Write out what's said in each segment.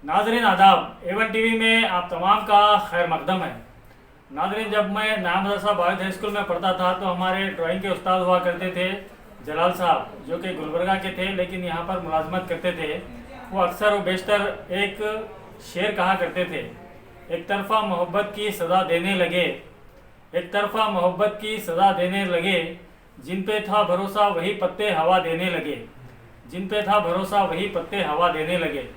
नाजरीन आदाब, Avon TV में आप तमाम का खैर मकदम है। नाजरीन, जब मैं नया मदरसा बॉयज़ हाई स्कूल में पढ़ता था तो हमारे ड्राइंग के उस्ताद हुआ करते थे जलाल साहब, जो कि गुलबर्गा के थे लेकिन यहाँ पर मुलाजमत करते थे। वो अक्सर व बेशतर एक शेर कहा करते थे, एक तरफा मोहब्बत की सज़ा देने लगे, एक तरफा मोहब्बत की सज़ा देने लगे, जिन पे था भरोसा वही पत्ते हवा देने लगे, जिन पे था भरोसा वही पत्ते हवा देने लगे।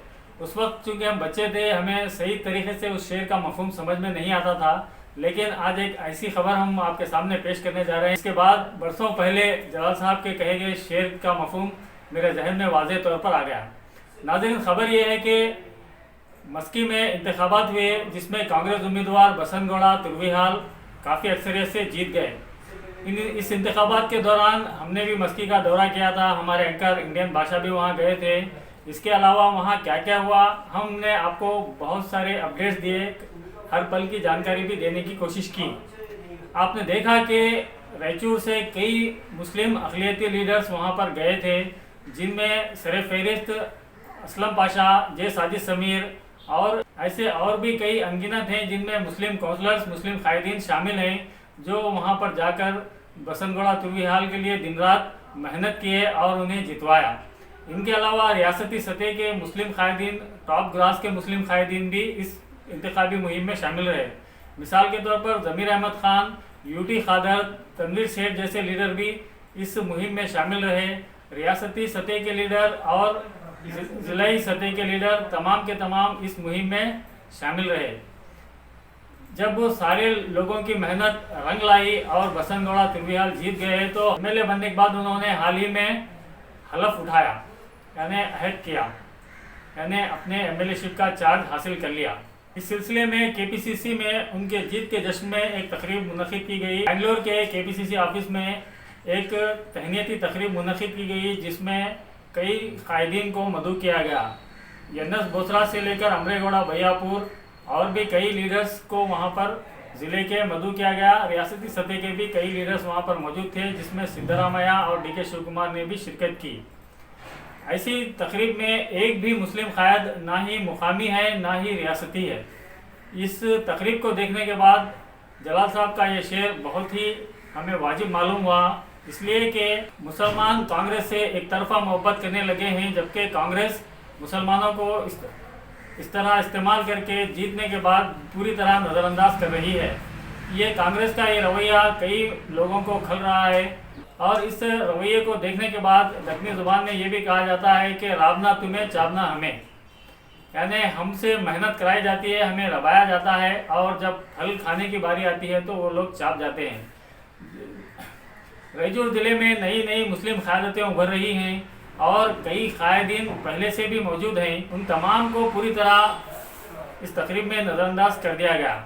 उस वक्त चूँकि हम बच्चे थे, हमें सही तरीके से उस शेर का मफहूम समझ में नहीं आता था, लेकिन आज एक ऐसी खबर हम आपके सामने पेश करने जा रहे हैं। इसके बाद बरसों पहले जलाल साहब के कहे गए शेर का मफहूम मेरे जहन में वाज़ेह तौर पर आ गया। नाज़रीन, खबर यह है कि मस्की में इंतखाबात हुए जिसमें कांग्रेस उम्मीदवार बसंत गौड़ा तुर्वीहाल काफ़ी अक्सरियत से जीत गए। इस इंतखाबात के दौरान हमने भी मस्की का दौरा किया था, हमारे एंकर इंडियन बादशाह भी वहाँ गए थे। इसके अलावा वहाँ क्या क्या हुआ, हमने आपको बहुत सारे अपडेट्स दिए, हर पल की जानकारी भी देने की कोशिश की। आपने देखा कि रायचूर से कई मुस्लिम अक़लियती लीडर्स वहाँ पर गए थे, जिनमें सरफ़हरिस्त असलम पाशा, जे साजिद समीर और ऐसे और भी कई अनगिनत हैं, जिनमें मुस्लिम काउंसलर्स, मुस्लिम कायदीन शामिल हैं, जो वहाँ पर जाकर बसंत गौड़ा तुर्वीहाल के लिए दिन रात मेहनत किए और उन्हें जितवाया। इनके अलावा रियासती सतह के मुस्लिम कायदीन, टॉप ग्रास के मुस्लिम कायदीन भी इस इंतखाबी मुहिम में शामिल रहे। मिसाल के तौर पर ज़मीर अहमद ख़ान, यूटी खादर, तनवीर सेठ जैसे लीडर भी इस मुहिम में शामिल रहे। रियासती सतह के लीडर और ज़िलाई सतह के लीडर तमाम के तमाम इस मुहिम में शामिल रहे। जब वो सारे लोगों की मेहनत रंग लाई और बसंत गौड़ा तुर्वीहाल जीत गए तो एमएलए बनने के बाद उन्होंने हाल ही में हलफ उठाया, यानी अहद किया, यानी अपने एमएलएशिप का चार्ज हासिल कर लिया। इस सिलसिले में केपीसीसी में उनके जीत के जश्न में एक तकरीब मुनक़िद की गई। बेंगलोर के केपीसीसी ऑफिस में एक तहनीती तकरीब मुनक़िद की गई, जिसमें कई कायदीन को मदऊ किया गया। यन्नस बोसरा से लेकर अमरेगौड़ा बयापुर और भी कई लीडर्स को वहाँ पर ज़िले के मदऊ किया गया। रियासती सतह के भी कई लीडर्स वहाँ पर मौजूद थे, जिसमें सिद्धरामैया और डीके शिव कुमार ने भी शिरकत की। ऐसी तकरीब में एक भी मुस्लिम कायद ना ही मुकामी है ना ही रियासती है। इस तकरीब को देखने के बाद जलाल साहब का ये शेर बहुत ही हमें वाजिब मालूम हुआ, इसलिए कि मुसलमान कांग्रेस से एक तरफा मोहब्बत करने लगे हैं, जबकि कांग्रेस मुसलमानों को इस तरह इस्तेमाल करके जीतने के बाद पूरी तरह नज़रअंदाज कर रही है। ये कांग्रेस का ये रवैया कई लोगों को खल रहा है और इस रवैये को देखने के बाद दक्षिणी ज़ुबान में ये भी कहा जाता है कि राबना तुम्हें चाबना हमें, यानी हमसे मेहनत कराई जाती है, हमें रबाया जाता है और जब फल खाने की बारी आती है तो वो लोग चाप जाते हैं। रायचूर ज़िले में नई नई मुस्लिम क़यादतें उभर रही हैं और कई कायदीन पहले से भी मौजूद हैं। उन तमाम को पूरी तरह इस तकरीब में नज़रअंदाज कर दिया गया।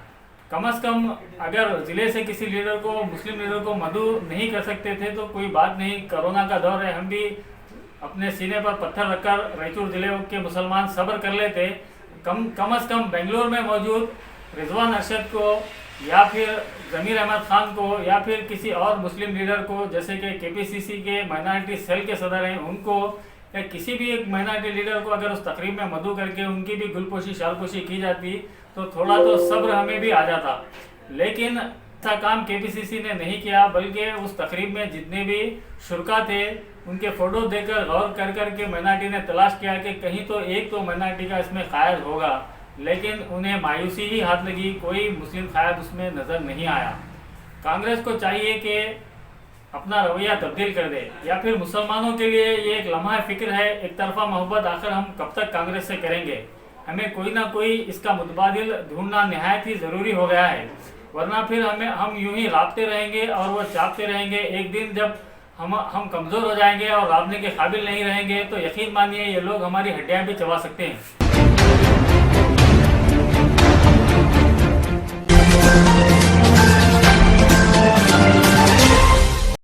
कम अज़ कम अगर ज़िले से किसी लीडर को, मुस्लिम लीडर को मदऊ नहीं कर सकते थे तो कोई बात नहीं, कोरोना का दौर है, हम भी अपने सीने पर पत्थर रखकर रायचूर ज़िले के मुसलमान सब्र कर लेते। कम अज़ कम बेंगलोर में मौजूद रिजवान अरशद को या फिर ज़मीर अहमद ख़ान को या फिर किसी और मुस्लिम लीडर को, जैसे कि केपीसीसी के माइनॉरिटी सेल के सदर हैं, उनको या किसी भी एक माइनॉरिटी लीडर को अगर उस तकरीब में मदऊ करके उनकी भी गुलपोशी शालपोशी की जाती तो थोड़ा तो सब्र हमें भी आ जाता। लेकिन ऐसा काम केपीसीसी ने नहीं किया, बल्कि उस तकरीब में जितने भी शुरका थे उनके फ़ोटो देखकर गौर कर कर के माइनॉरिटी ने तलाश किया कि कहीं तो एक तो माइनॉरिटी का इसमें कायद होगा, लेकिन उन्हें मायूसी ही हाथ लगी, कोई मुस्लिम कायद उसमें नज़र नहीं आया। कांग्रेस को चाहिए कि अपना रवैया तब्दील कर दे, या फिर मुसलमानों के लिए ये एक लम्हा फ़िक्र है, एक तरफा मोहब्बत आखिर हम कब तक कांग्रेस से करेंगे। हमें कोई ना कोई इसका मुतबादिल ढूंढना नहायत ही ज़रूरी हो गया है, वरना फिर हम यूं ही राबते रहेंगे और वो चापते रहेंगे। एक दिन जब हम कमज़ोर हो जाएंगे और राबने के काबिल नहीं रहेंगे तो यकीन मानिए ये लोग हमारी हड्डियाँ भी चबा सकते हैं।